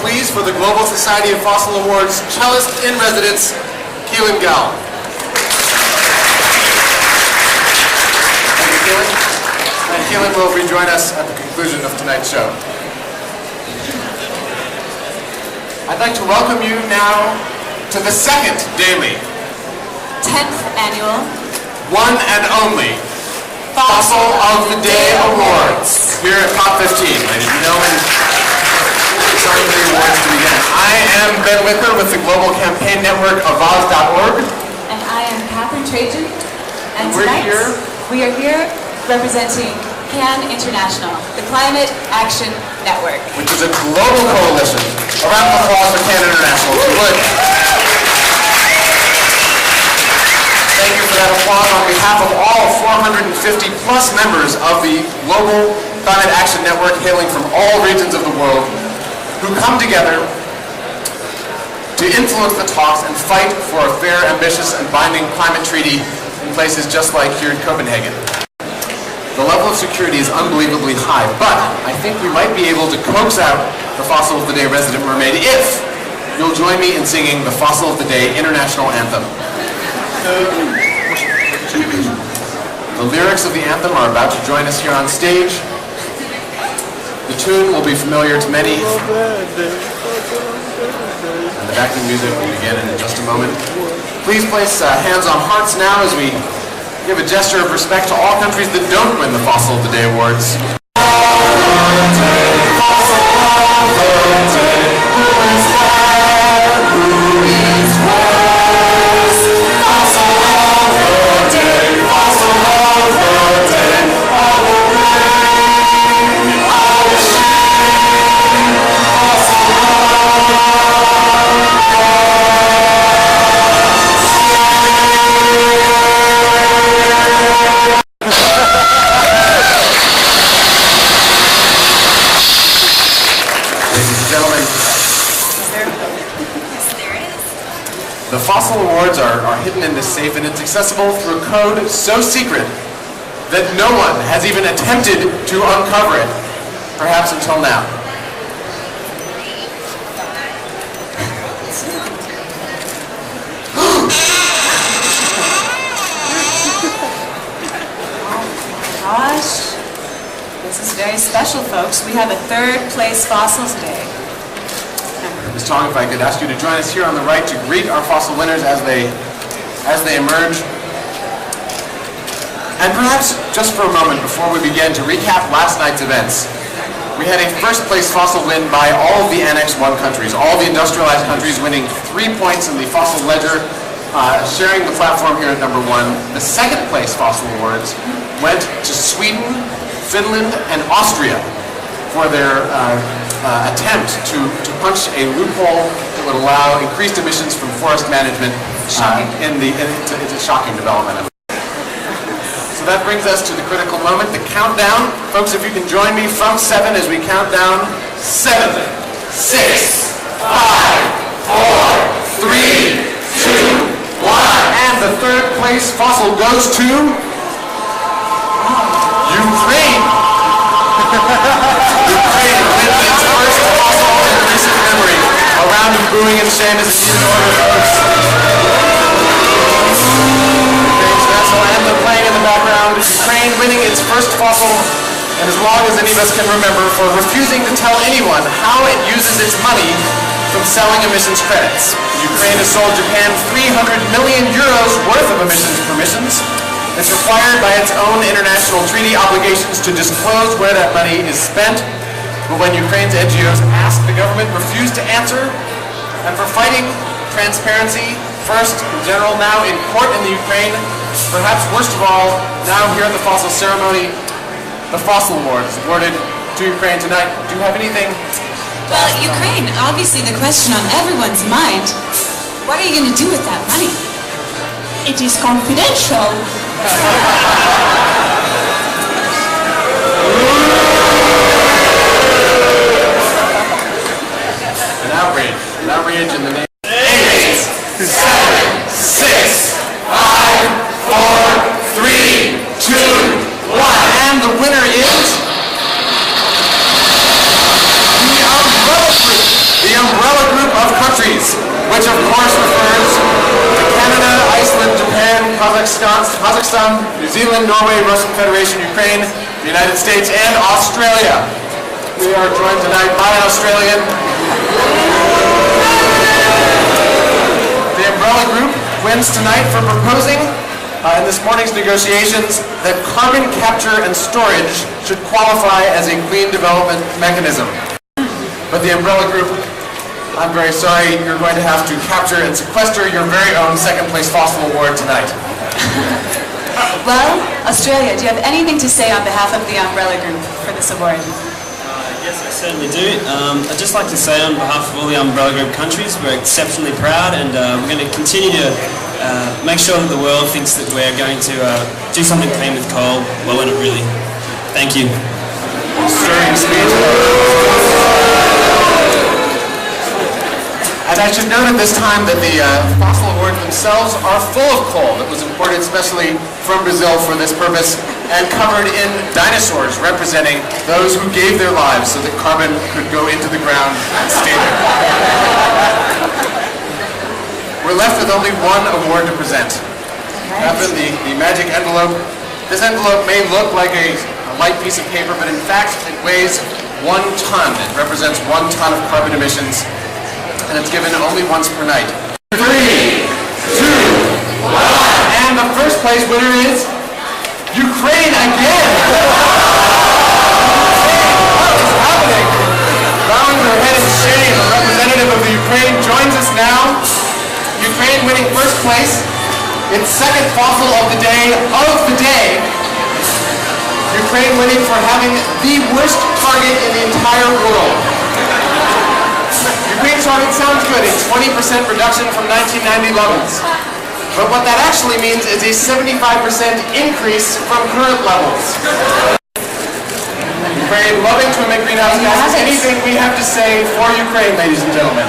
please, for the Global Society of Fossil Awards Cellist in Residence, Keelan Gall. Thank you, Keelan. And Keelan will rejoin us at the conclusion of tonight's show. I'd like to welcome you now to the second daily, 10th annual, one and only Fossil of the Day Awards here at COP15, ladies and gentlemen. Some of the awards to begin. I am Ben Wickler with the Global Campaign Network of Voz.org. And I am Catherine Trajan. And we're tonight here. We are here representing CAN International, the Climate Action Network, which is a global coalition. A round of applause for CAN International, if you would. Thank you for that applause on behalf of all 450 plus members of the Global Climate Action Network hailing from all regions of the world who come together to influence the talks and fight for a fair, ambitious, and binding climate treaty in places just like here in Copenhagen. The level of security is unbelievably high, but I think we might be able to coax out the Fossil of the Day resident mermaid if you'll join me in singing the Fossil of the Day International Anthem. The lyrics of the anthem are about to join us here on stage. The tune will be familiar to many. And the backing music will begin in just a moment. Please place hands on hearts now as we give a gesture of respect to all countries that don't win the Fossil of the Day Awards. The Fossil Awards are hidden in this safe, and it's accessible through a code so secret that no one has even attempted to uncover it, perhaps until now. Gosh, this is very special, folks. We have a third place fossil today. Ms. Tong, if I could ask you to join us here on the right to greet our fossil winners as they emerge. And perhaps just for a moment before we begin to recap last night's events, we had a first place fossil win by all of the Annex 1 countries, all the industrialized countries winning 3 points in the fossil ledger, sharing the platform here at number 1. The second place fossil awards went to Sweden, Finland, and Austria for their attempt to punch a loophole that would allow increased emissions from forest management. It's a shocking development. So that brings us to the critical moment, the countdown. Folks, if you can join me from 7 as we count down. 7, 6, 5, 4, 3, 2, 1. And the third place fossil goes to Ukraine. Ukraine wins its first fossil in recent memory. A round of booing and shame is in order, folks. Ukraine's national anthem playing in the background. Ukraine winning its first fossil, and as long as any of us can remember, for refusing to tell anyone how it uses its money from selling emissions credits. Ukraine has sold Japan 300 million euros worth of emissions permissions. It's required by its own international treaty obligations to disclose where that money is spent. But when Ukraine's NGOs ask, the government refused to answer. And for fighting transparency, first in general, now in court in the Ukraine, perhaps worst of all, now here at the fossil ceremony, the Fossil Award is awarded to Ukraine tonight. Do you have anything? Well, Ukraine, obviously the question on everyone's mind, what are you going to do with that money? It is confidential. An outrage in the name. 8, 7, 6, 5, 4, 3, 2, 1. And the winner is the Kazakhstan, New Zealand, Norway, Russian Federation, Ukraine, the United States, and Australia. We are joined tonight by an Australian. The Umbrella Group wins tonight for proposing in this morning's negotiations that carbon capture and storage should qualify as a clean development mechanism. But the Umbrella Group, I'm very sorry, you're going to have to capture and sequester your very own second place FOSSLE award tonight. Well, Australia, do you have anything to say on behalf of the Umbrella Group for this award? Yes, I certainly do. I'd just like to say on behalf of all the Umbrella Group countries, we're exceptionally proud, and we're going to continue to make sure that the world thinks that we're going to do something clean with coal. Well, we're not really. Thank you. Stirring speech. And I should note at this time that the FOSSLE awards themselves are full of coal that was imported especially from Brazil for this purpose and covered in dinosaurs representing those who gave their lives so that carbon could go into the ground and stay there. We're left with only one award to present. Happen the magic envelope. This envelope may look like a light piece of paper, but in fact it weighs 1 ton. It represents 1 ton of carbon emissions. And it's given only once per night. 3, 2, 1, and the first place winner is Ukraine again! What is happening? Bowing her head in shame, a representative of the Ukraine joins us now. Ukraine winning first place, its second FOSSLE of the day. Ukraine winning for having the worst target in the entire world. Green target sounds good, a 20% reduction from 1990 levels. But what that actually means is a 75% increase from current levels. Ukraine loving to emit greenhouse gases. Anything we have to say for Ukraine, ladies and gentlemen?